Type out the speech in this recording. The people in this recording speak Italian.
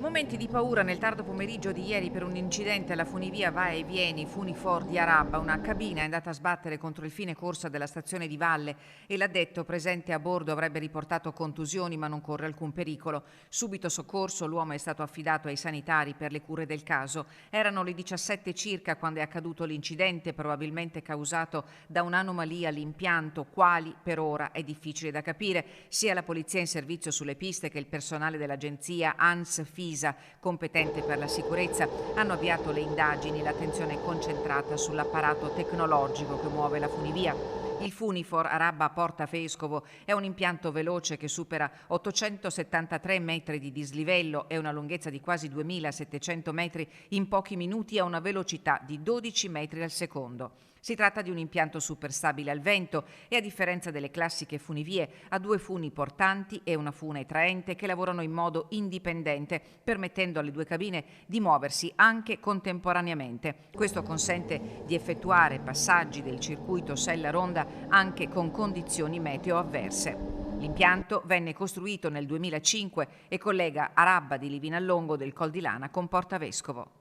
Momenti di paura nel tardo pomeriggio di ieri per un incidente alla funivia Vai e Vieni Funifor di Arabba. Una cabina è andata a sbattere contro il fine corsa della stazione di Valle e l'addetto presente a bordo avrebbe riportato contusioni ma non corre alcun pericolo. Subito soccorso, l'uomo è stato affidato ai sanitari per le cure del caso. Erano le 17 circa quando è accaduto l'incidente, probabilmente causato da un'anomalia all'impianto. Quali per ora è difficile da capire. Sia la polizia in servizio sulle piste che il personale dell'agenzia ANS-FISA, competente per la sicurezza, hanno avviato le indagini. L'attenzione è concentrata sull'apparato tecnologico che muove la funivia. Il Funifor Arabba Porta Vescovo è un impianto veloce che supera 873 metri di dislivello e una lunghezza di quasi 2700 metri in pochi minuti a una velocità di 12 metri al secondo. Si tratta di un impianto superstabile al vento e, a differenza delle classiche funivie, ha due funi portanti e una fune traente che lavorano in modo indipendente, permettendo alle due cabine di muoversi anche contemporaneamente. Questo consente di effettuare passaggi del circuito Sella-Ronda anche con condizioni meteo avverse. L'impianto venne costruito nel 2005 e collega Arabba di Livinallongo del Col di Lana con Porta Vescovo.